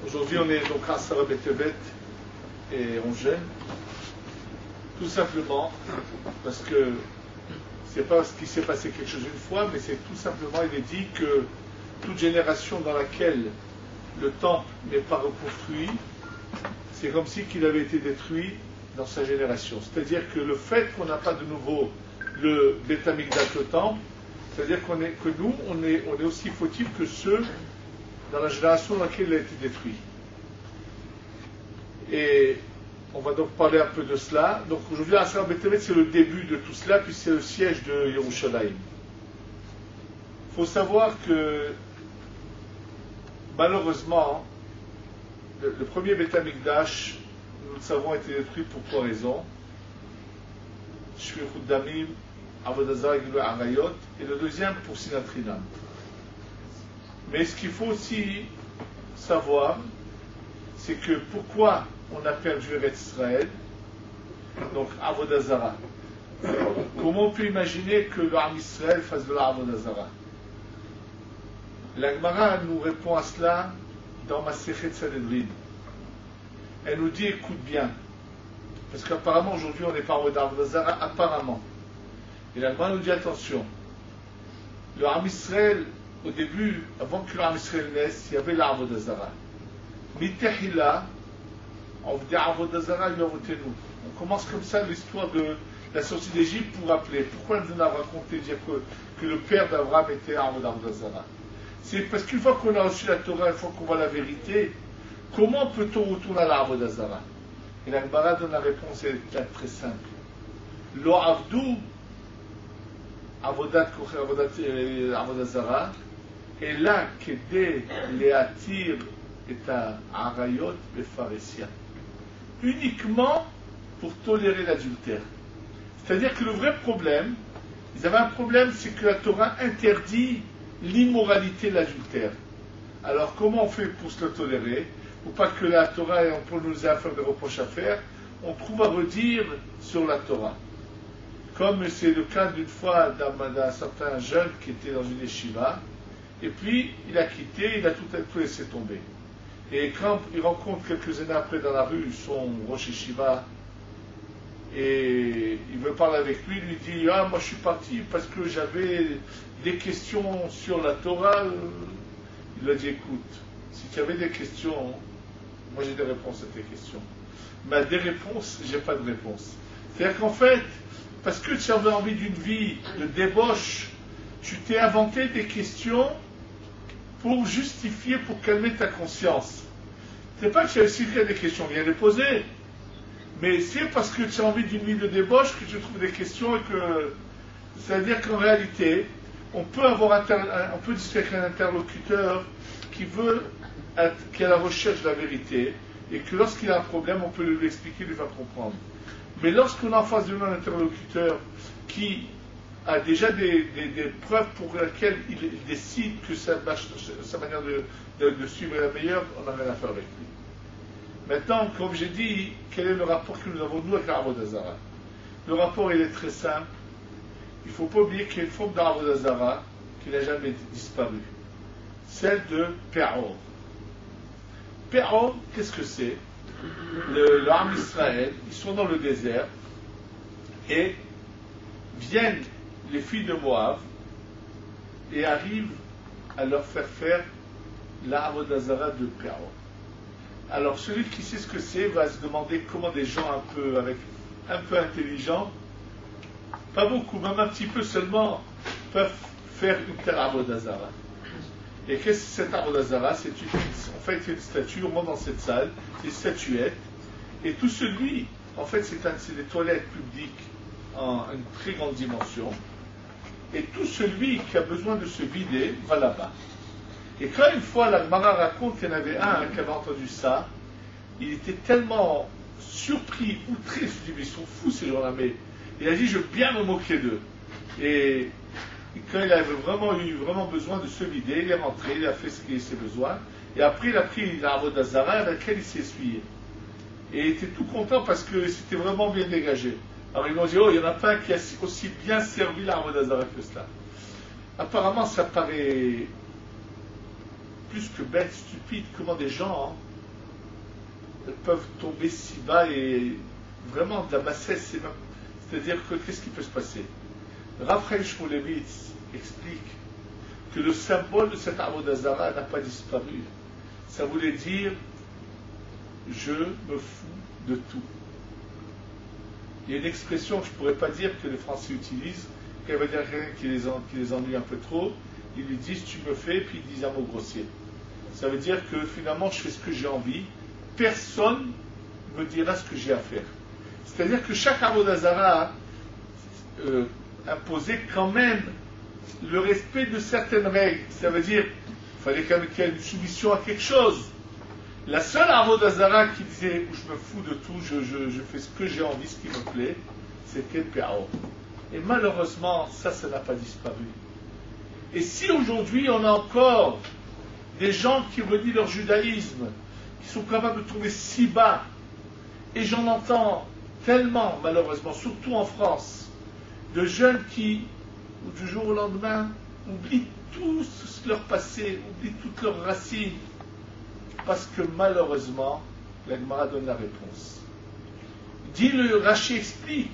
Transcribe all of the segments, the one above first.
Aujourd'hui, on est donc à Asara Betevet et on gêne. Tout simplement parce que c'est pas ce qui s'est passé quelque chose une fois, mais c'est tout simplement, il est dit que toute génération dans laquelle le temple n'est pas reconstruit, c'est comme si qu'il avait été détruit dans sa génération. C'est-à-dire que le fait qu'on n'a pas de nouveau le Beth Amikdash, le temple, c'est-à-dire que nous, on est aussi fautifs que ceux dans la génération dans laquelle il a été détruit. Et on va donc parler un peu de cela. Donc aujourd'hui, Asara Betevet, c'est le début de tout cela, puis c'est le siège de Yerushalayim. Il faut savoir que, malheureusement, le premier Beth Amikdash, nous le savons, a été détruit pour trois raisons. Shvichut Damim, Avodah Zarah, Gilui Arayot, et le deuxième pour Sinat Chinam. Mais ce qu'il faut aussi savoir, c'est que pourquoi on a perdu Eretz Israël, donc Avodah Zarah. Comment on peut imaginer que l'Am Israël fasse de la Avodah Zarah? La Gemara nous répond à cela dans Masechet Sanhedrin. Elle nous dit, écoute bien, parce qu'apparemment aujourd'hui on n'est pas en Avodah Zarah, apparemment. Et la Gemara nous dit, attention, le Am Israël, au début, avant que le Am Israël naisse, il y avait la Avodah Zarah. Mitehila, on dit Avodah Zarah, on commence comme ça l'histoire de la sortie d'Égypte pour rappeler. Pourquoi elle nous a raconté dire que le père d'Abraham était Avodah Zarah? C'est parce qu'une fois qu'on a reçu la Torah, une fois qu'on voit la vérité, comment peut-on retourner à la Avodah Zarah? Et la Gemara donne la réponse, elle est très simple. Lo Avdu Avodat Zarah, et là, Kedé Léatir et à Arayot et Pharésia. Uniquement pour tolérer l'adultère. C'est-à-dire que le vrai problème, ils avaient un problème, c'est que la Torah interdit l'immoralité de l'adultère. Alors comment on fait pour se le tolérer? Pour pas que la Torah, on peut nous faire des reproches à faire, on trouve à redire sur la Torah. Comme c'est le cas d'une fois d'un certain jeune qui était dans une yeshiva, et puis il a quitté, il a tout laissé tomber. Et quand il rencontre quelques années après dans la rue son Rosh Yeshiva, et il veut parler avec lui, il lui dit, ah, moi je suis parti parce que j'avais des questions sur la Torah. Il lui a dit, écoute, si tu avais des questions, moi j'ai des réponses à tes questions. Mais à des réponses, j'ai pas de réponse. C'est-à-dire qu'en fait, parce que tu avais envie d'une vie de débauche, tu t'es inventé des questions pour justifier, pour calmer ta conscience. C'est pas que tu as aussi fait des questions, viens les poser. Mais c'est parce que tu as envie d'une vie de débauche que tu trouves des questions et que. C'est-à-dire qu'en réalité, on peut discuter avec un interlocuteur qui est à la recherche de la vérité et que lorsqu'il a un problème, on peut lui expliquer, lui faire comprendre. Mais lorsqu'on est en face d'un interlocuteur qui a déjà des preuves pour lesquelles il décide que sa manière de suivre est la meilleure, on n'a rien à faire avec lui. Maintenant, comme j'ai dit, quel est le rapport que nous avons nous avec l'Avodah Zarah? Le rapport, il est très simple. Il ne faut pas oublier qu'il y a une forme d'Avodah Zarah qui n'a jamais disparu. Celle de Peor. Peor, qu'est-ce que c'est? Le Ham Israël, ils sont dans le désert et viennent les filles de Moab et arrivent à leur faire la Avodah Zarah de Peor. Alors celui qui sait ce que c'est va se demander comment des gens un peu intelligents, pas beaucoup, même un petit peu seulement, peuvent faire une telle Avodah Zarah. Et qu'est-ce que cette Avodah Zarah? C'est une statue, on rentre dans cette salle, des statuettes, et tout celui, en fait c'est des toilettes publiques en une très grande dimension, et tout celui qui a besoin de se vider va là-bas. Et quand une fois la Gemara raconte qu'il y en avait un qui avait entendu ça, il était tellement surpris, outré, il se dit mais ils sont fous ces gens-là, mais il a dit je veux bien me moquer d'eux. Et quand il avait vraiment besoin de se vider, il est rentré, il a fait ce qu'il ses besoins, et après il a pris la Avodah Zarah avec laquelle il s'est essuyé. Et il était tout content parce que c'était vraiment bien dégagé. Alors ils m'ont dit, oh, il n'y en a pas un qui a aussi bien servi la Avodah Zarah que cela. Apparemment ça paraît plus que bête, stupide, comment des gens peuvent tomber si bas et vraiment de la bassesse. C'est-à-dire que qu'est-ce qui peut se passer? Raphaël Shmulevitz explique que le symbole de cette Avodah Zarah n'a pas disparu. Ça voulait dire je me fous de tout. Il y a une expression que je ne pourrais pas dire que les Français utilisent, quand il va dire à quelqu'un qui les ennuie un peu trop, ils lui disent tu me fais, puis ils disent un mot grossier. Ça veut dire que finalement je fais ce que j'ai envie, personne ne me dira ce que j'ai à faire. C'est-à-dire que chaque Avodah Zarah imposait quand même le respect de certaines règles. Ça veut dire qu'il fallait quand même qu'il y ait une soumission à quelque chose. La seule Avodah Zarah qui disait je me fous de tout, je fais ce que j'ai envie, ce qui me plaît, c'était Péao. Et malheureusement, ça n'a pas disparu. Et si aujourd'hui on a encore des gens qui redient leur judaïsme, qui sont capables de tomber si bas, et j'en entends tellement, malheureusement, surtout en France, de jeunes qui, du jour au lendemain, oublient tout leur passé, oublient toutes leurs racines, parce que malheureusement, la Gemara donne la réponse. Dit le Rashi explique,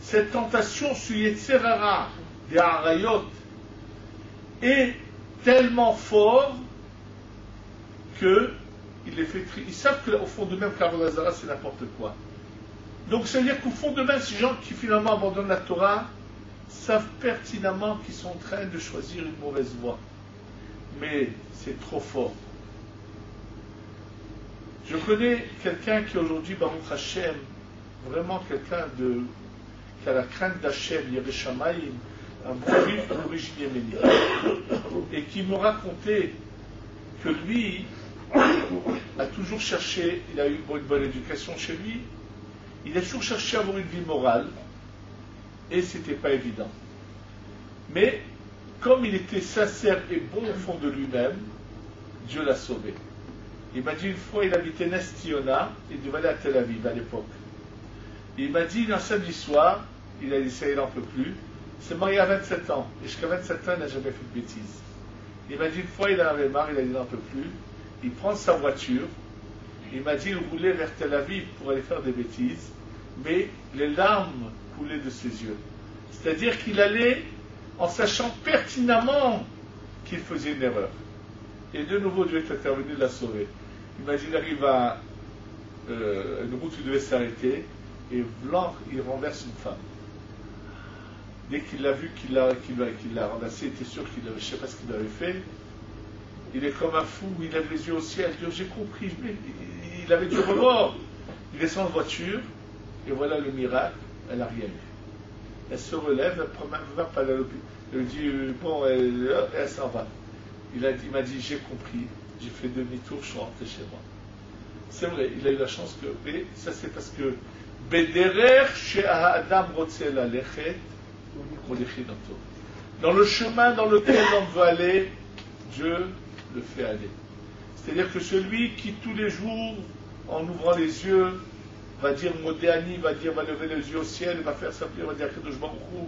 cette tentation sur Yetzer Hara des Harayot est tellement fort que ils savent qu'au fond d'eux-mêmes, qu'Avodah Zarah c'est n'importe quoi. Donc ça veut dire qu'au fond d'eux-mêmes, ces gens qui finalement abandonnent la Torah savent pertinemment qu'ils sont en train de choisir une mauvaise voie. Mais c'est trop fort. Je connais quelqu'un qui aujourd'hui, Baruch Hashem, vraiment quelqu'un qui a la crainte d'Hashem, Yireh Shamayim, un bon juif d'origine yéménite, et qui me racontait que lui a toujours cherché, il a eu une bonne éducation chez lui, il a toujours cherché à avoir une vie morale, et c'était pas évident. Mais comme il était sincère et bon au fond de lui-même, Dieu l'a sauvé. Il m'a dit une fois, il habitait Nestiona, il devait aller à Tel Aviv à l'époque. Il m'a dit un samedi soir, il a dit ça, il n'en peut plus, il s'est marié à 27 ans, et jusqu'à 27 ans, il n'a jamais fait de bêtises. Il m'a dit une fois, il en avait marre, il a dit il n'en peut plus, il prend sa voiture, il m'a dit il roulait vers Tel Aviv pour aller faire des bêtises, mais les larmes coulaient de ses yeux. C'est-à-dire qu'il allait en sachant pertinemment qu'il faisait une erreur. Et de nouveau, Dieu est intervenu, l'a sauvé. Il m'a dit, il arrive à une route où il devait s'arrêter, et blanc, il renverse une femme. Dès qu'il l'a vu, qu'il l'a renversé, il était sûr qu'il avait, je ne sais pas ce qu'il avait fait. Il est comme un fou, il lève les yeux au ciel, Dieu, j'ai compris, mais il avait du remords. Il descend en voiture, et voilà le miracle, elle n'a rien eu. Elle se relève, elle ne va pas aller à l'hôpital. Elle dit, bon, elle s'en va. Il m'a dit, j'ai compris, j'ai fait demi-tour, je suis rentré chez moi. C'est vrai, il a eu la chance que, mais ça c'est parce que, Bederer she'ha'adam rotzeh lalechet, kodechinoto. Dans le chemin dans lequel l'homme veut aller, Dieu le fait aller. C'est-à-dire que celui qui tous les jours, en ouvrant les yeux, va dire Modéani, va lever les yeux au ciel, va faire sa prière, va dire Kadosh Baruch Hu.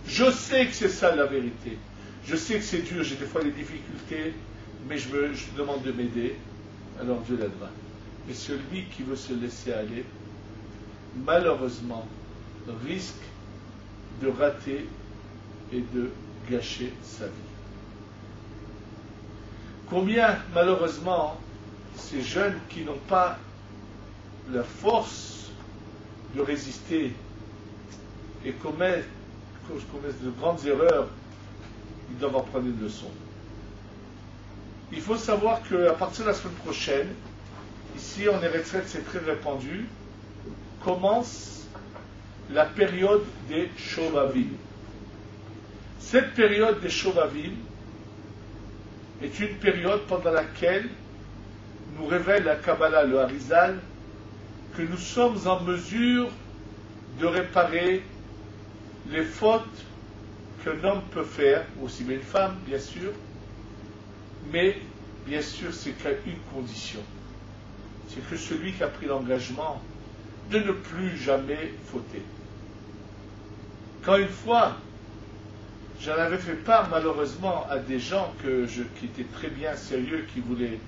Je sais que c'est ça la vérité. Je sais que c'est dur, j'ai des fois des difficultés, mais je demande de m'aider, alors Dieu l'aidera. Mais celui qui veut se laisser aller, malheureusement, risque de rater et de gâcher sa vie. Combien, malheureusement, ces jeunes qui n'ont pas la force de résister et commettent de grandes erreurs, ils doivent en prendre une leçon. Il faut savoir qu'à partir de la semaine prochaine, ici en Eretz, c'est très répandu, commence la période des Shovavim. Cette période des Shovavim est une période pendant laquelle nous révèle la Kabbalah, le Harizal, que nous sommes en mesure de réparer les fautes qu'un homme peut faire, aussi bien une femme, bien sûr, mais bien sûr, c'est qu'à une condition. C'est que celui qui a pris l'engagement de ne plus jamais fauter. Quand une fois, j'en avais fait part malheureusement à des gens qui étaient très bien sérieux, qui voulaient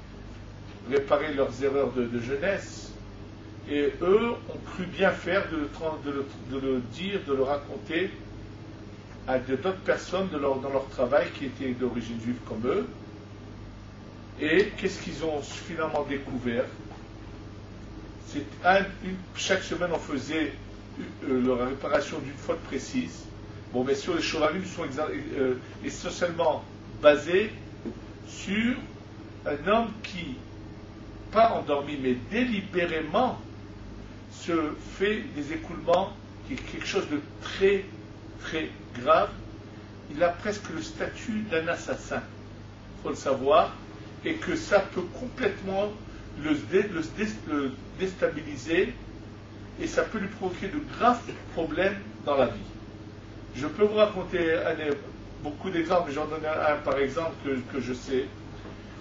réparer leurs erreurs de jeunesse, Et eux ont cru bien faire de le dire, de le raconter à d'autres personnes dans leur travail qui étaient d'origine juive comme eux. Et qu'est-ce qu'ils ont finalement découvert? Chaque semaine on faisait la réparation d'une faute précise. Bon, bien sûr, les Shoravim sont essentiellement basés sur un homme qui, pas endormi, mais délibérément, se fait des écoulements, qui est quelque chose de très, très grave. Il a presque le statut d'un assassin, il faut le savoir, et que ça peut complètement le déstabiliser, et ça peut lui provoquer de graves problèmes dans la vie. Je peux vous raconter beaucoup d'exemples, j'en donne un par exemple que je sais,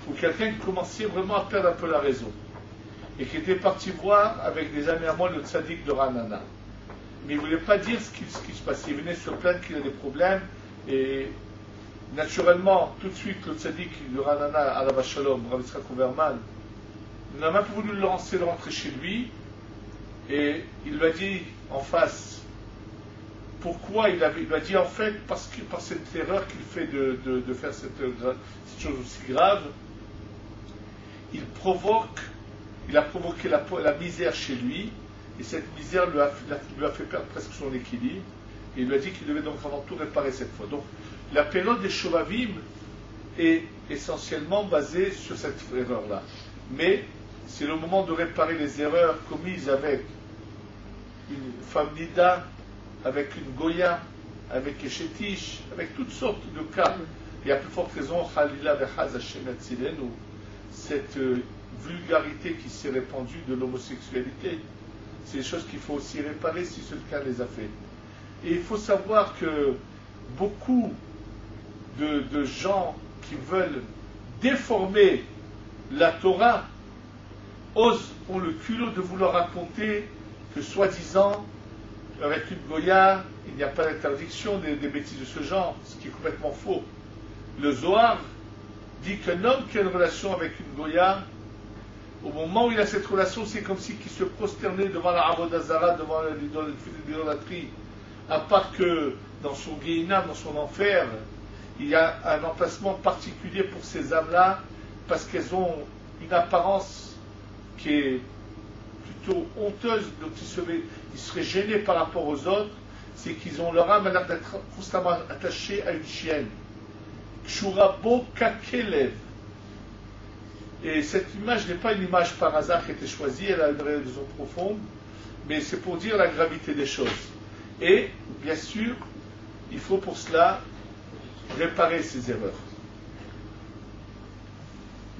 où quelqu'un qui commençait vraiment à perdre un peu la raison, et qui était parti voir avec des amis à moi le tzaddik de Ranana. Mais il ne voulait pas dire ce qui se passait, il venait se plaindre qu'il a des problèmes, et naturellement, tout de suite, le tzaddik de Ranana, Alav Shalom, Rav Yitzhak Overman, n'a même pas voulu le rentrer chez lui, et il lui a dit en face, pourquoi il lui a dit en fait, parce que par cette erreur qu'il fait de faire cette chose aussi grave, il a provoqué la misère chez lui, et cette misère lui a fait perdre presque son équilibre, et il lui a dit qu'il devait donc avant tout réparer cette fois. Donc la période des Shovavim est essentiellement basée sur cette erreur-là. Mais c'est le moment de réparer les erreurs commises avec une femme nida, avec une goya, avec Eshetish, avec toutes sortes de cas. Et à plus forte raison, Khalila Bechaz Hashem Yatzilenu, cette vulgarité qui s'est répandue de l'homosexualité. C'est des choses qu'il faut aussi réparer si ce cas les a fait. Et il faut savoir que beaucoup de gens qui veulent déformer la Torah ont le culot de vouloir raconter que soi-disant, avec une goya, il n'y a pas d'interdiction des bêtises de ce genre, ce qui est complètement faux. Le Zohar dit qu'un homme qui a une relation avec une goya, au moment où il a cette relation, c'est comme s'il se prosternait devant la Avodah Zara, devant l'idolâtrie. À part que dans son Guéhinam, dans son enfer, il y a un emplacement particulier pour ces âmes-là, parce qu'elles ont une apparence qui est plutôt honteuse, donc ils seraient gênés par rapport aux autres, c'est qu'ils ont leur âme à l'air d'être constamment attachée à une chienne. Kshurabo kakelev. Et cette image n'est pas une image par hasard qui a été choisie, elle a une raison profonde, mais c'est pour dire la gravité des choses. Et, bien sûr, il faut pour cela réparer ces erreurs.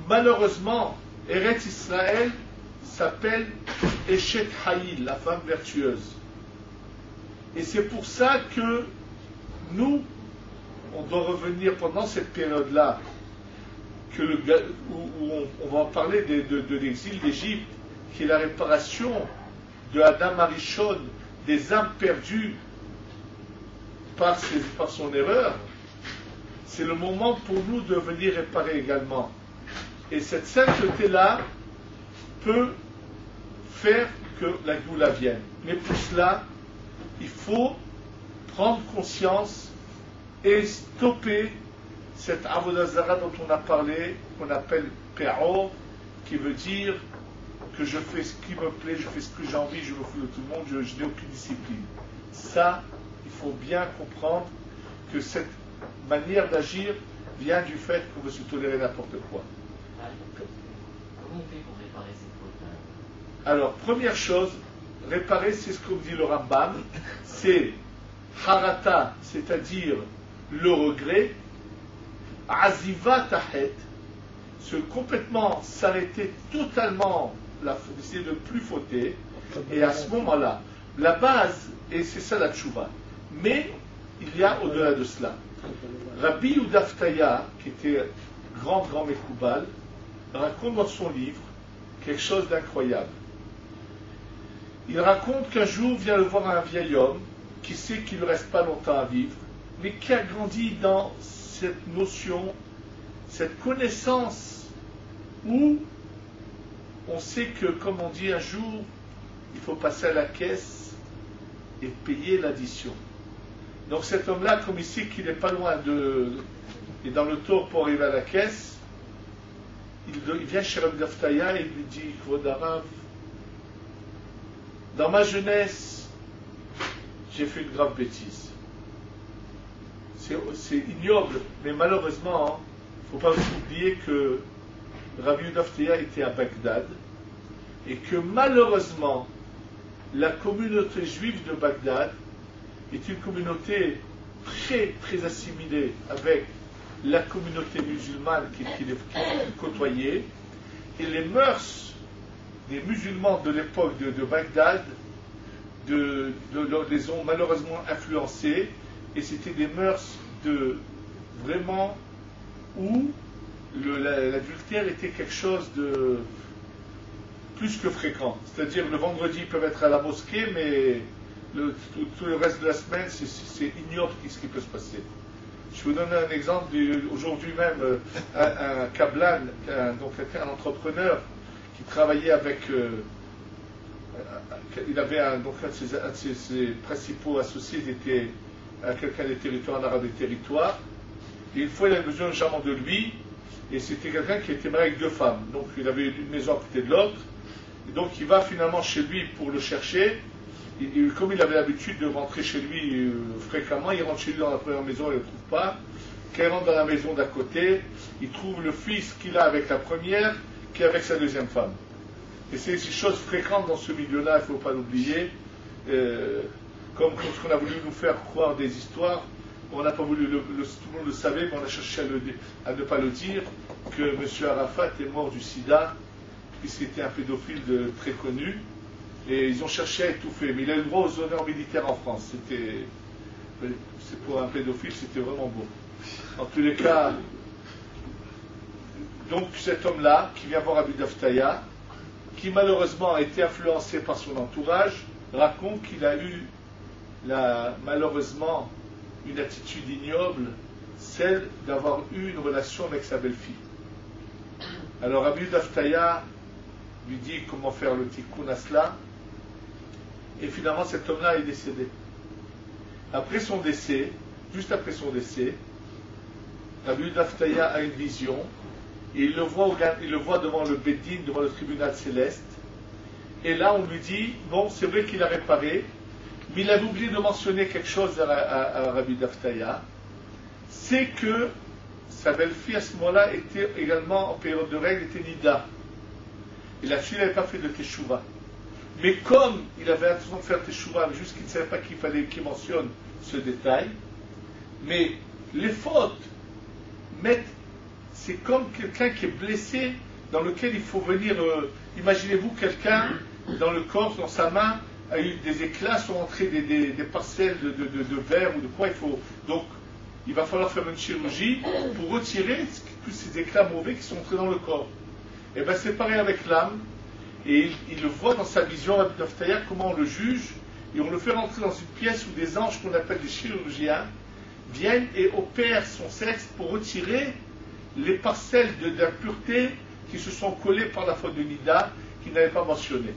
Malheureusement, Eretz Israël s'appelle Eshet Hayil, la femme vertueuse. Et c'est pour ça que nous, on doit revenir pendant cette période-là, où on va en parler de l'exil d'Égypte, qui est la réparation de Adam Arishon, des âmes perdues par son erreur. C'est le moment pour nous de venir réparer également. Et cette sainteté-là peut faire que la Goula vienne. Mais pour cela, il faut prendre conscience et stopper cette Avodah Zara dont on a parlé, qu'on appelle Pe'or, qui veut dire que je fais ce qui me plaît, je fais ce que j'ai envie, je me fous de tout le monde, je n'ai aucune discipline. Ça, il faut bien comprendre que cette manière d'agir vient du fait qu'on veut se tolérer n'importe quoi. Comment on fait pour réparer cette faute? Alors, première chose, réparer, c'est ce que dit le Rambam, c'est harata, c'est-à-dire le regret, aziva tahet, se complètement s'arrêter totalement, d'essayer de ne plus fauter, et à ce moment-là, la base, et c'est ça la tchouva, mais il y a au-delà de cela. Rabbi Udaftaya, qui était grand Mekoubal, raconte dans son livre quelque chose d'incroyable. Il raconte qu'un jour vient le voir un vieil homme qui sait qu'il ne reste pas longtemps à vivre, mais qui a grandi dans cette notion, cette connaissance où on sait que, comme on dit un jour, il faut passer à la caisse et payer l'addition. Donc cet homme-là, comme ici, qu'il n'est pas loin et dans le tour pour arriver à la caisse, il vient chez Rabbi Daftaya et il lui dit, Kvod Harav, dans ma jeunesse, j'ai fait une grave bêtise. C'est ignoble, mais malheureusement, il ne faut pas oublier que Rabbi Daftaya était à Bagdad et que malheureusement, la communauté juive de Bagdad est une communauté très, très assimilée avec la communauté musulmane qu'il côtoyait, et les mœurs des musulmans de l'époque de Bagdad les ont malheureusement influencés, et c'était des mœurs vraiment où l'adultère était quelque chose de plus que fréquent. C'est-à-dire le vendredi ils peuvent être à la mosquée, mais tout le reste de la semaine c'est ignoble ce qui peut se passer. Je vous donne un exemple. Aujourd'hui même, un Kablan, donc un entrepreneur qui travaillait avec... il avait un de ses principaux associés était quelqu'un des territoires, en arabe des territoires. Et une fois, il avait besoin légèrement de lui, et c'était quelqu'un qui était marié avec 2 femmes. Donc il avait une maison à côté de l'autre. Et donc il va finalement chez lui pour le chercher. Et comme il avait l'habitude de rentrer chez lui fréquemment, il rentre chez lui dans la première maison, il ne le trouve pas. Quand il rentre dans la maison d'à côté, il trouve le fils qu'il a avec la première, qui est avec sa deuxième femme. Et c'est des choses fréquentes dans ce milieu-là, il ne faut pas l'oublier. Comme ce qu'on a voulu nous faire croire des histoires, on n'a pas voulu, tout le monde le savait, mais on a cherché à ne pas le dire, que M. Arafat est mort du sida, puisqu'il était un pédophile très connu. Et ils ont cherché à étouffer, mais il a eu le droit aux honneurs militaires en France. C'est pour un pédophile, c'était vraiment beau. En tous les cas, donc cet homme-là, qui vient voir Rabbi Daftaya, qui malheureusement a été influencé par son entourage, raconte qu'il a eu malheureusement une attitude ignoble, celle d'avoir eu une relation avec sa belle-fille. Alors Rabbi Daftaya lui dit comment faire le tikkun à cela. Et finalement, cet homme-là est décédé. Après son décès, juste après son décès, Rabbi Daftaya a une vision, et il le voit devant le Beddin, devant le tribunal céleste. Et là, on lui dit, bon, c'est vrai qu'il a réparé, mais il avait oublié de mentionner quelque chose à Rabbi Daftaya, c'est que sa belle-fille à ce moment-là était également en période de règle, était nida. Et là-dessus, il n'avait pas fait de teshuva. Mais comme il avait l'intention de faire teshuva, mais juste qu'il ne savait pas qu'il fallait qu'il mentionne ce détail, mais les fautes c'est comme quelqu'un qui est blessé, dans lequel il faut venir, imaginez-vous quelqu'un dans le corps, dans sa main, a eu des éclats, sont entrés des parcelles de verre ou de quoi, donc il va falloir faire une chirurgie pour retirer tous ces éclats mauvais qui sont entrés dans le corps. Et bien c'est pareil avec l'âme, et il le voit dans sa vision, Rabbi Daftaya, comment on le juge, et on le fait rentrer dans une pièce où des anges qu'on appelle des chirurgiens viennent et opèrent son sexe pour retirer les parcelles d'impureté qui se sont collées par la faute de Nida, qu'il n'avait pas mentionné.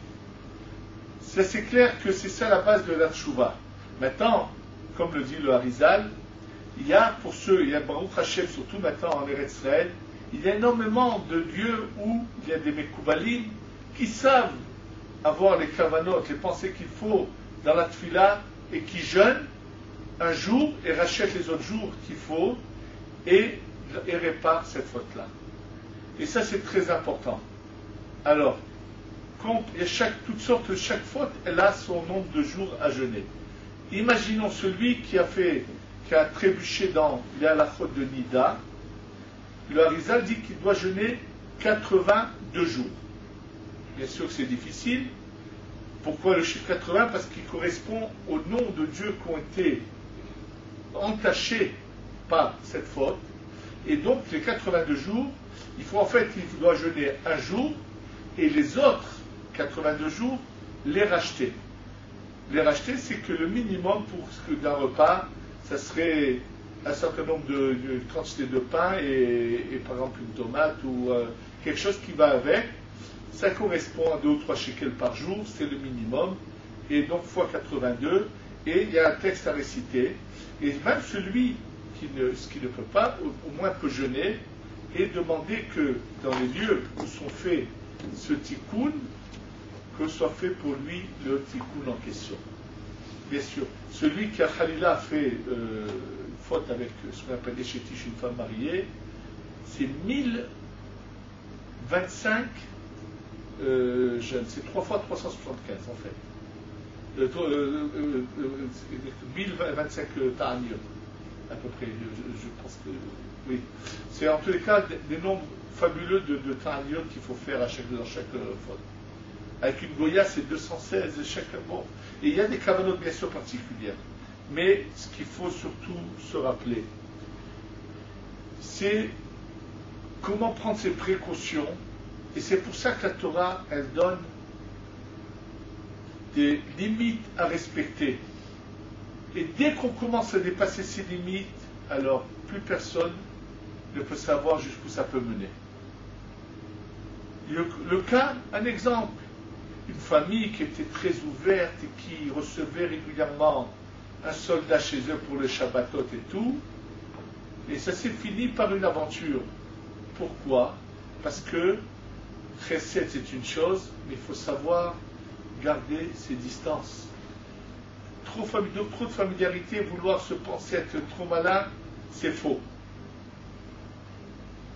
C'est clair que c'est ça la base de la tchouva. Maintenant, comme le dit le Harizal, il y a Baruch Hashem, surtout maintenant en Eretz Israël, il y a énormément de lieux où il y a des Mekoubalim qui savent avoir les kavanot, les pensées qu'il faut dans la tfila, et qui jeûnent un jour et rachètent les autres jours qu'il faut et réparent cette faute-là. Et ça, c'est très important. Alors, il y a chaque faute, elle a son nombre de jours à jeûner. Imaginons celui qui a trébuché dans la faute de Nida. Le Harizal dit qu'il doit jeûner 82 jours. Bien sûr que c'est difficile. Pourquoi le chiffre 80? Parce qu'il correspond au nom de Dieu qui ont été entachés par cette faute. Et donc, les 82 jours, il doit jeûner un jour, et les autres 82 jours, les racheter. Les racheter, c'est que le minimum d'un repas, ça serait un certain nombre de quantité de pain et par exemple une tomate ou quelque chose qui va avec. ça correspond à 2 ou 3 shekels par jour, c'est le minimum, et donc fois 82, et il y a un texte à réciter, et même celui qui ne peut pas, au moins peut jeûner, et demander que dans les lieux où sont faits ce tikkun, que soit fait pour lui le tikkun en question. Bien sûr, celui qui a Khalila fait une faute avec ce qu'on appelle échétiche, une femme mariée, c'est 1025 jeunes, c'est 3 fois 375 en fait. 1025 ta'aniyot, à peu près, je pense que oui. C'est en tous les cas des nombres fabuleux de ta'aniyot qu'il faut faire dans chaque faute. Avec une Goya, c'est 216 chaque. Bon, et il y a des cavanotes bien sûr particulières. Mais ce qu'il faut surtout se rappeler, c'est comment prendre ses précautions. Et c'est pour ça que la Torah, elle donne des limites à respecter. Et dès qu'on commence à dépasser ces limites, alors plus personne ne peut savoir jusqu'où ça peut mener. Le cas, un exemple. Une famille qui était très ouverte et qui recevait régulièrement un soldat chez eux pour le Shabbatot et tout, et ça s'est fini par une aventure. Pourquoi? Parce que Chesed c'est une chose, mais il faut savoir garder ses distances. Trop de familiarité, vouloir se penser être trop malin, c'est faux.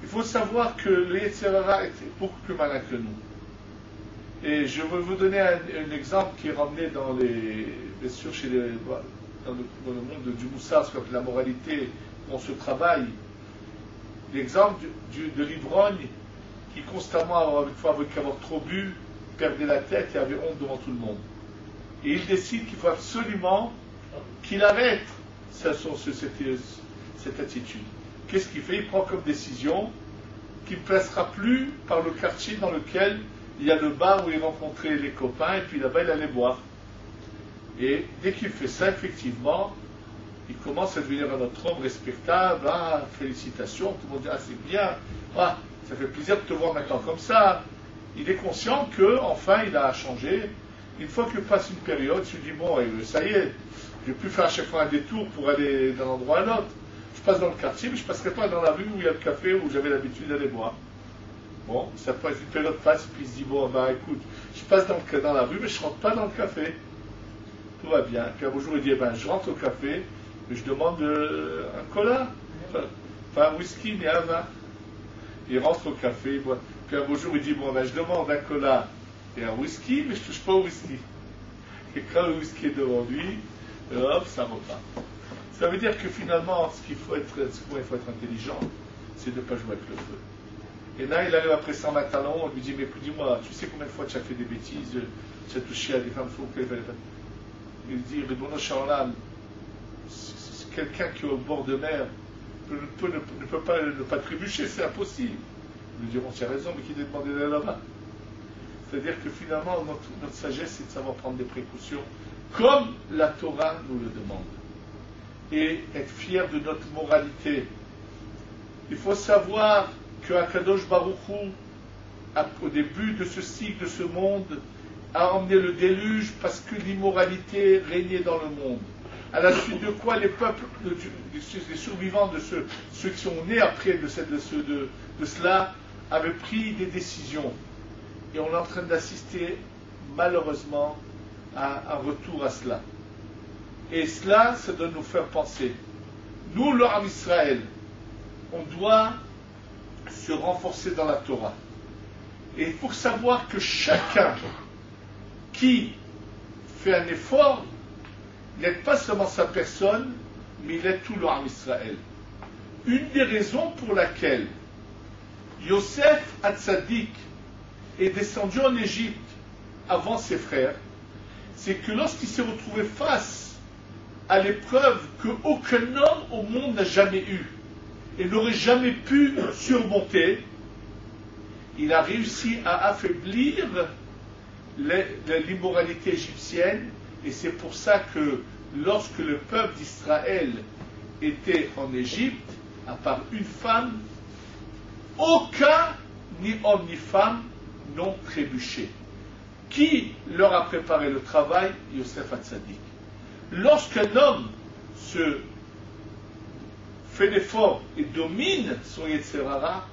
Il faut savoir que le Yetzer Hara était beaucoup plus malin que nous. Et je vais vous donner un exemple qui est ramené dans bien sûr dans le monde du Moussar, ce qu'on appelle la moralité, on se travaille. L'exemple de l'ivrogne qui constamment, avec avoir trop bu, perdait la tête et avait honte devant tout le monde. Et il décide qu'il faut absolument qu'il arrête cette attitude. Qu'est-ce qu'il fait? Il prend comme décision qu'il ne passera plus par le quartier dans lequel il y a le bar où il rencontrait les copains, et puis là-bas il allait boire. Et dès qu'il fait ça, effectivement, il commence à devenir un autre homme respectable. Ah, félicitations, tout le monde dit, ah, c'est bien, ah, ça fait plaisir de te voir maintenant comme ça. Il est conscient que, enfin, il a changé. Une fois que passe une période, il se dit, bon, ça y est, je ne vais plus faire à chaque fois un détour pour aller d'un endroit à l'autre. Je passe dans le quartier, mais je ne passerai pas dans la rue où il y a le café, où j'avais l'habitude d'aller boire. Bon, ça passe une période passe, puis il se dit, bon, bah écoute, je passe dans la rue, mais je ne rentre pas dans le café. Tout va bien. Puis un beau jour, il dit, je rentre au café, mais je demande un cola, enfin un whisky, mais un vin. Il rentre au café, boit. Puis un beau jour, il dit, bon, je demande un cola et un whisky, mais je ne touche pas au whisky. Et quand le whisky est devant lui, hop, ça repart. Ça veut dire que finalement, ce qu'il faut être intelligent, c'est de ne pas jouer avec le feu. Et là, il arrive après son pantalon, on lui dit, mais dis-moi, tu sais combien de fois tu as fait des bêtises, tu as touché à des femmes faux, il dit, Ribono Shalom, quelqu'un qui est au bord de mer ne peut pas trébucher, c'est impossible. Nous dirons, tu as raison, mais qui t'a demandé d'aller là-bas? C'est-à-dire que finalement, notre sagesse, c'est de savoir prendre des précautions, comme la Torah nous le demande. Et être fier de notre moralité. Il faut savoir que Akadosh Baruch Hu, au début de ce cycle, de ce monde, a emmené le déluge parce que l'immoralité régnait dans le monde. À la suite de quoi les peuples, les survivants de ceux qui sont nés après de cela, avaient pris des décisions. Et on est en train d'assister, malheureusement, à un retour à cela. Et cela, ça doit nous faire penser. Nous, l'Oram Israël, on doit se renforcer dans la Torah. Et il faut savoir que chacun qui fait un effort n'aide pas seulement sa personne, mais il aide tout l'Oram Israël. Une des raisons pour laquelle Yosef Hatzadik est descendu en Égypte avant ses frères, c'est que lorsqu'il s'est retrouvé face à l'épreuve qu'aucun homme au monde n'a jamais eue et n'aurait jamais pu surmonter, il a réussi à affaiblir l'immoralité égyptienne, et c'est pour ça que lorsque le peuple d'Israël était en Égypte, à part une femme, aucun, ni homme ni femme, n'ont trébuché. Qui leur a préparé le travail? Yosef Hatzadik. Lorsqu'un homme se fait l'effort et domine son Yetzer Hara,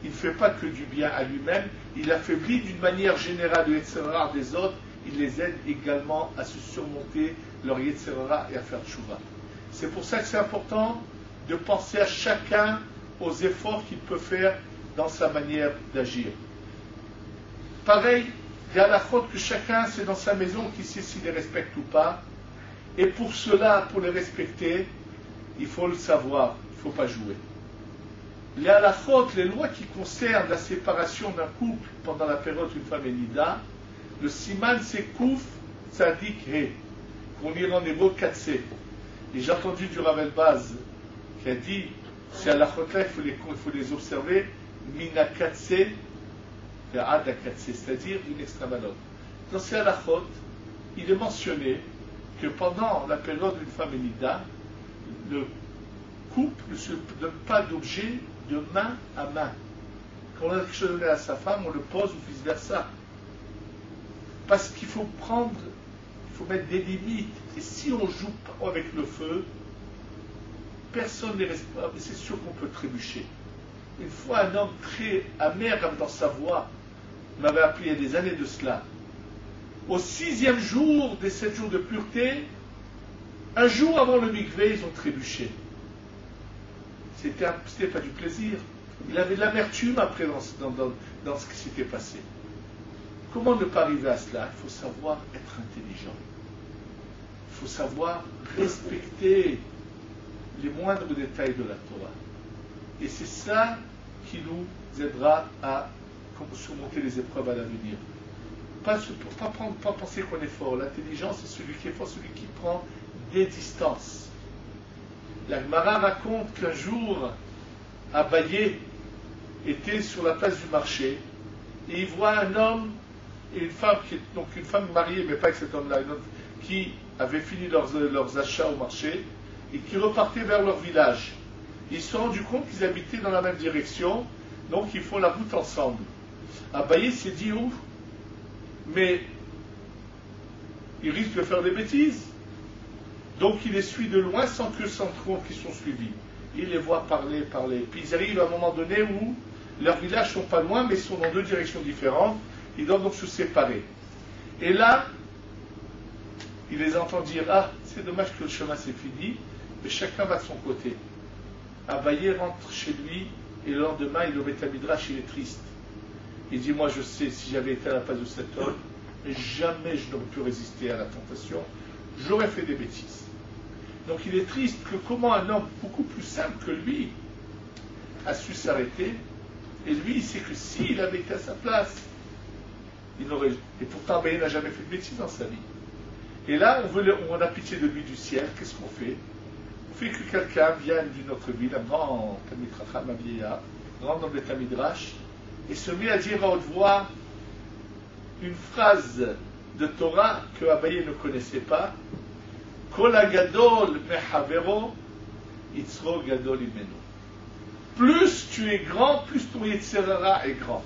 il ne fait pas que du bien à lui-même, il affaiblit d'une manière générale le Yetzer Hara des autres, il les aide également à se surmonter leur Yetzer Hara et à faire tchouva. C'est pour ça que c'est important de penser à chacun aux efforts qu'il peut faire dans sa manière d'agir. Pareil, il y a la faute que chacun, c'est dans sa maison qui sait s'il les respecte ou pas. Et pour cela, pour les respecter, il faut le savoir, il ne faut pas jouer. Il y a la faute, les lois qui concernent la séparation d'un couple pendant la période d'une femme est nida, le siman c'est kouf tzadik he, qu'on lit en hébreu katse. Et j'ai entendu du Rav Elbaz qui a dit, c'est à la faute là, il faut les observer, mina katse, c'est-à-dire d'une extrême à l'autre. Dans ces halachot, il est mentionné que pendant la période d'une femme nida, le couple ne se donne pas d'objet de main à main. Quand on a quelque chose à donner à sa femme, on le pose ou vice-versa. Parce qu'il faut il faut mettre des limites. Et si on joue avec le feu, personne n'est responsable, et c'est sûr qu'on peut trébucher. Une fois, un homme très amer dans sa voix m'avait appelé il y a des années de cela. Au 6e jour des 7 jours de pureté, un jour avant le mikvé, ils ont trébuché. C'était pas du plaisir. Il avait de l'amertume après dans ce qui s'était passé. Comment ne pas arriver à cela? Il faut savoir être intelligent. Il faut savoir respecter les moindres détails de la Torah. Et c'est ça qui nous aidera à surmonter les épreuves à l'avenir. Pas penser qu'on est fort. L'intelligence, c'est celui qui est fort, celui qui prend des distances. La Gemara raconte qu'un jour, Abaye était sur la place du marché et il voit un homme et une femme, donc une femme mariée, mais pas avec cet homme-là, une autre, qui avaient fini leurs achats au marché et qui repartaient vers leur village. Ils se sont rendus compte qu'ils habitaient dans la même direction, donc ils font la route ensemble. Abaye s'est dit, ouf, mais il risque de faire des bêtises. Donc il les suit de loin sans que s'en compte qu'ils sont suivis. Il les voit parler. Puis ils arrivent à un moment donné où leurs villages sont pas loin, mais sont dans deux directions différentes. Ils doivent donc se séparer. Et là, il les entend dire, ah, c'est dommage que le chemin s'est fini, mais chacun va de son côté. Abaye rentre chez lui, et le lendemain, il est au Beth Midrash, il est triste. Il dit, moi je sais, si j'avais été à la place de cet homme, jamais je n'aurais pu résister à la tentation, j'aurais fait des bêtises. Donc il est triste que comment un homme beaucoup plus simple que lui a su s'arrêter, et lui il sait que s'il avait été à sa place, il aurait... Et pourtant Abaye n'a jamais fait de bêtises dans sa vie. Et là on a pitié de lui du ciel, qu'est-ce qu'on fait? On fait que quelqu'un vienne d'une autre ville, un grand Talmid Chacham, un vieillard, rentre dans le Beth Midrash, et se met à dire à haute voix une phrase de Torah que Abaye ne connaissait pas. Kol hagadol mehavero, itzro gadol imenu. Plus tu es grand, plus ton Yetzer Hara est grand.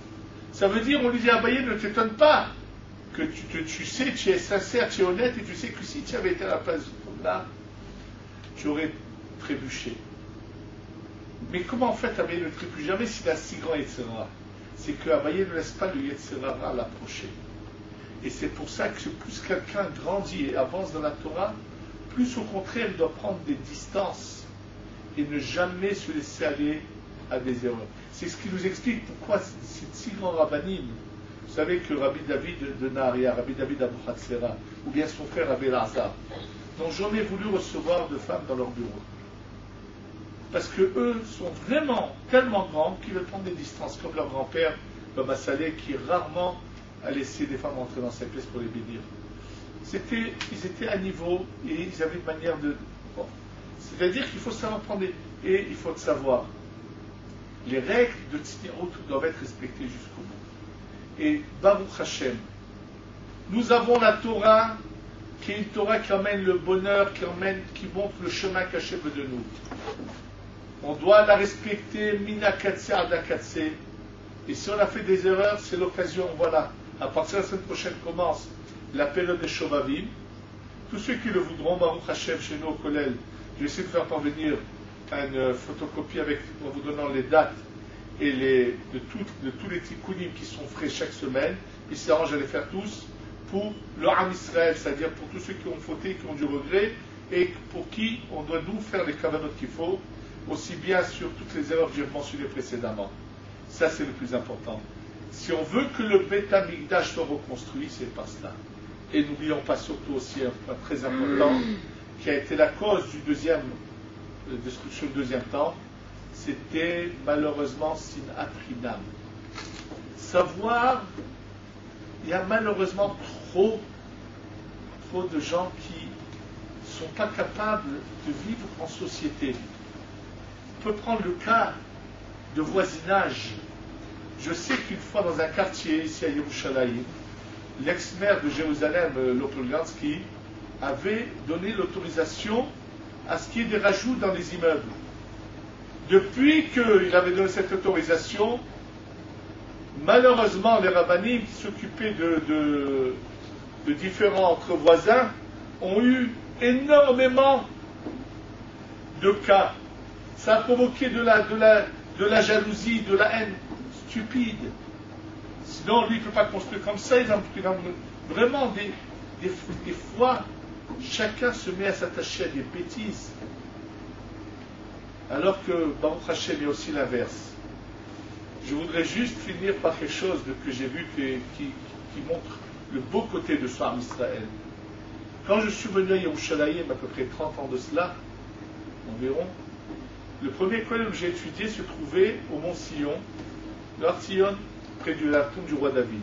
Ça veut dire, on lui dit à Abaye, ne t'étonne pas que tu sais, tu es sincère, tu es honnête, et tu sais que si tu avais été à la place de là, tu aurais trébuché. Mais comment en fait Abaye ne trébuche jamais s'il a si grand Yetzer Hara? C'est que Abaye ne laisse pas le Yetzer Hara l'approcher. Et c'est pour ça que plus quelqu'un grandit et avance dans la Torah, plus au contraire il doit prendre des distances et ne jamais se laisser aller à des erreurs. C'est ce qui nous explique pourquoi ces si grands rabbanim. Vous savez que Rabbi David de Naharia, Rabbi David Abuchatzera, ou bien son frère Rabbi Elazar, n'ont jamais voulu recevoir de femmes dans leur bureau. Parce que eux sont vraiment tellement grands qu'ils veulent prendre des distances, comme leur grand-père, Baba Saleh, qui rarement a laissé des femmes entrer dans sa pièce pour les bénir. Ils étaient à niveau et ils avaient une manière de... Bon. C'est-à-dire qu'il faut savoir prendre et il faut savoir. Les règles de Tzniut doivent être respectées jusqu'au bout. Et Baruch Hashem, nous avons la Torah, qui est une Torah qui emmène le bonheur, qui montre le chemin caché de nous. On doit la respecter, mina katse ada katse, Et si on a fait des erreurs, c'est l'occasion, voilà. À partir de la semaine prochaine commence la période des Shovavim. Tous ceux qui le voudront, Baruch Hashem, chez nous au Kollel, je vais essayer de faire parvenir une photocopie en vous donnant les dates et de tous les tikkunim qui sont frais chaque semaine. Ils s'arrangent à les faire tous pour le Ham Israël, c'est-à-dire pour tous ceux qui ont fauté, qui ont du regret, et pour qui on doit nous faire les kavanot qu'il faut, aussi bien sur toutes les erreurs que j'ai mentionnées précédemment. Ça, c'est le plus important. Si on veut que le Beth Amikdash soit reconstruit, c'est par cela. Et n'oublions pas surtout aussi un point très important, qui a été la cause du destruction du deuxième temple, c'était malheureusement Sinat Chinam. Savoir, il y a malheureusement trop de gens qui ne sont pas capables de vivre en société. On peut prendre le cas de voisinage. Je sais qu'une fois dans un quartier ici à Yerushalayim, l'ex-maire de Jérusalem, Lopolgansky, avait donné l'autorisation à ce qu'il y ait des rajouts dans les immeubles. Depuis qu'il avait donné cette autorisation, malheureusement, les rabbinim qui s'occupaient de différents entre voisins ont eu énormément de cas. Ça a provoqué de la jalousie, de la haine stupide. Sinon, lui, il ne peut pas construire comme ça. Vraiment, des fois, chacun se met à s'attacher à des bêtises. Alors que, Baruch Hashem, il y a aussi l'inverse. Je voudrais juste finir par quelque chose que j'ai vu qui montre le beau côté de ce Ham Israël. Quand je suis venu à Yerushalayim, à peu près 30 ans de cela, environ, le premier collège où j'ai étudié se trouvait au Mont Sion, le Har Zion, près de la tombe du roi David.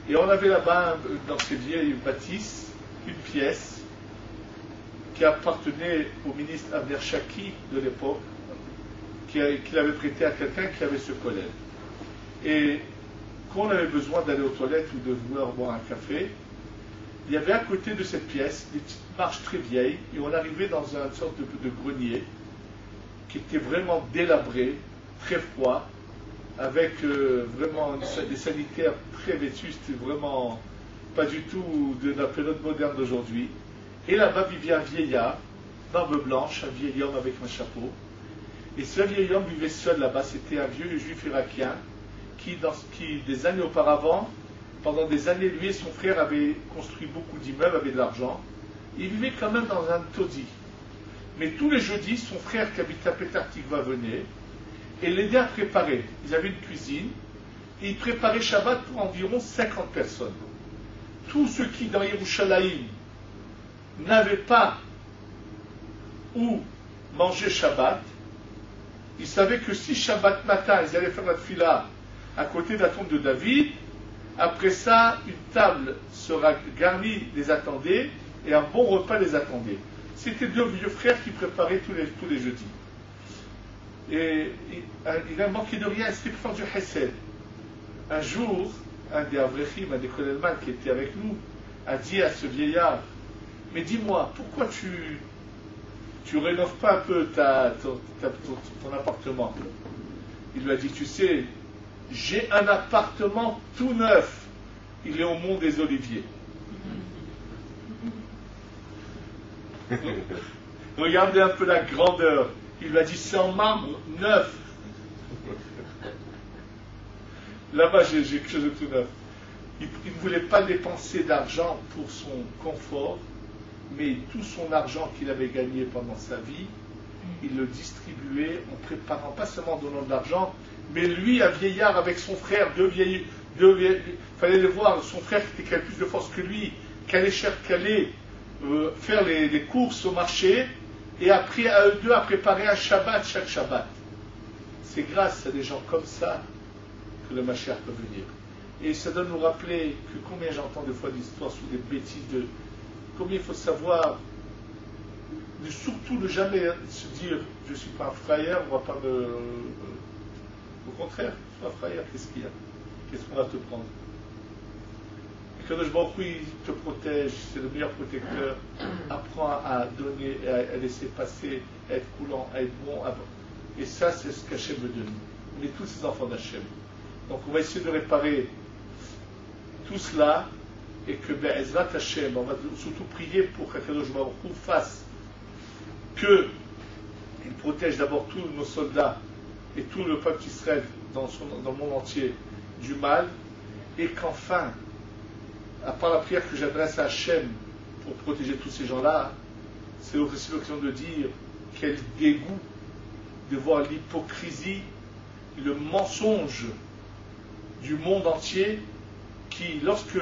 Et on avait là-bas, dans ces vieilles bâtisses, une pièce qui appartenait au ministre Abner Shaki de l'époque, qu'il avait prêté à quelqu'un qui avait ce collège. Et quand on avait besoin d'aller aux toilettes ou de vouloir boire un café, il y avait à côté de cette pièce des petites marches très vieilles, et on arrivait dans une sorte de grenier qui était vraiment délabré, très froid, avec vraiment des sanitaires très vétustes, vraiment pas du tout de la période moderne d'aujourd'hui. Et là-bas vivait un vieillard, barbe blanche, un vieil homme avec un chapeau. Et ce vieil homme vivait seul là-bas, c'était un vieux juif irakien qui, des années auparavant, pendant des années, lui et son frère avaient construit beaucoup d'immeubles, avaient de l'argent. Il vivait quand même dans un taudis. Mais tous les jeudis, son frère qui habitait à Petah Tikva venait et l'aidait à préparer. Ils avaient une cuisine et ils préparaient Shabbat pour environ 50 personnes. Tous ceux qui, dans Yerushalayim, n'avaient pas où manger Shabbat, ils savaient que si Shabbat matin, ils allaient faire la tfila à côté de la tombe de David, après ça, une table sera garnie, les attendait, et un bon repas les attendait. C'était deux vieux frères qui préparaient tous les jeudis. Et il a manqué de rien, c'était pour faire du Hesed. Un jour, un des Avrechim, un des Kollelman qui était avec nous, a dit à ce vieillard, mais dis-moi, pourquoi tu rénoves pas un peu ton appartement? Il lui a dit, tu sais, j'ai un appartement tout neuf, il est au Mont des Oliviers. Regardez un peu la grandeur. Il lui a dit, c'est en marbre neuf. Là-bas, j'ai quelque chose de tout neuf. Il ne voulait pas dépenser d'argent pour son confort, mais tout son argent qu'il avait gagné pendant sa vie, il le distribuait en préparant, pas seulement en donnant de l'argent, mais lui, un vieillard avec son frère, il fallait le voir, son frère qui avait plus de force que lui, qui allait faire les courses au marché, et après à eux deux à préparer un Shabbat chaque Shabbat. C'est grâce à des gens comme ça que le Mashiach peut venir. Et ça doit nous rappeler que combien j'entends des fois d'histoires sur des bêtises de combien il faut savoir de surtout ne jamais se dire je ne suis pas un frayeur, on va pas me. Au contraire, sois un frayeur, qu'est-ce qu'il y a? Qu'est-ce qu'on va te prendre? Et que le Baruch Hu, il te protège, c'est le meilleur protecteur. Apprends à donner, à laisser passer, à être coulant, à être bon. Et ça, c'est ce qu'Hachem veut de nous. On est tous ces enfants d'Hachem. Donc on va essayer de réparer tout cela et que Be'ezrat Hashem, on va surtout prier pour qu'Akadosh Baruch Hu fasse qu'il protège d'abord tous nos soldats et tout le peuple d'Israël dans le monde entier du mal, et qu'enfin, à part la prière que j'adresse à Hachem pour protéger tous ces gens-là, c'est aussi l'occasion de dire quel dégoût de voir l'hypocrisie, le mensonge du monde entier qui, lorsque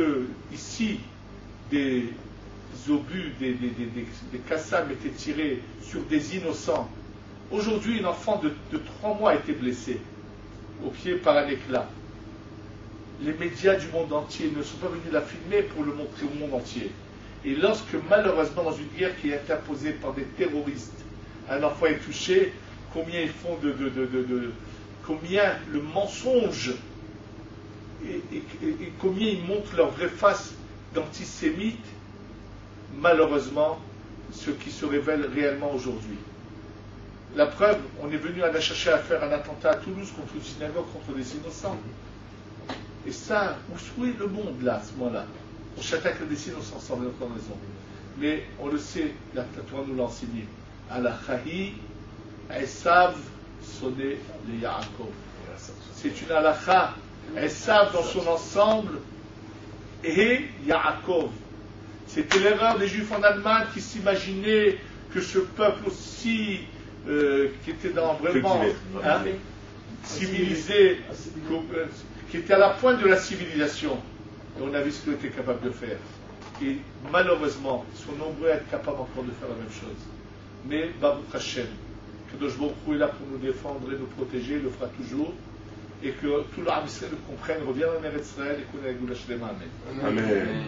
ici des obus, des kassams étaient tirés sur des innocents, aujourd'hui une enfant de 3 mois a été blessée au pied par un éclat. Les médias du monde entier ne sont pas venus la filmer pour le montrer au monde entier. Et lorsque malheureusement dans une guerre qui est imposée par des terroristes, un enfant est touché, combien ils font combien le mensonge et combien ils montrent leur vraie face d'antisémites, malheureusement, ce qui se révèle réellement aujourd'hui. La preuve, on est venu à chercher à faire un attentat à Toulouse contre une synagogue, contre des innocents. Et ça, où est le monde là, à ce moment-là? On s'attaque à des innocents sans raison. Mais on le sait, la Torah nous l'a enseigné. Alachahi, Esav, sonné le Yaakov. C'est une halakha. Esav dans son ensemble et Yaakov. C'était l'erreur des Juifs en Allemagne qui s'imaginaient que ce peuple aussi, qui était dans vraiment civilisé, qui était à la pointe de la civilisation. Et on a vu ce qu'il était capable de faire. Et malheureusement, ils sont nombreux à être capables encore de faire la même chose. Mais Baruch Hashem, Kadosh Baruch Hu est là pour nous défendre et nous protéger, il le fera toujours. Et que tout l'Am Israël le comprenne, revienne en Eretz Israël et qu'on ait la Goula Shlema. Amen. Amen.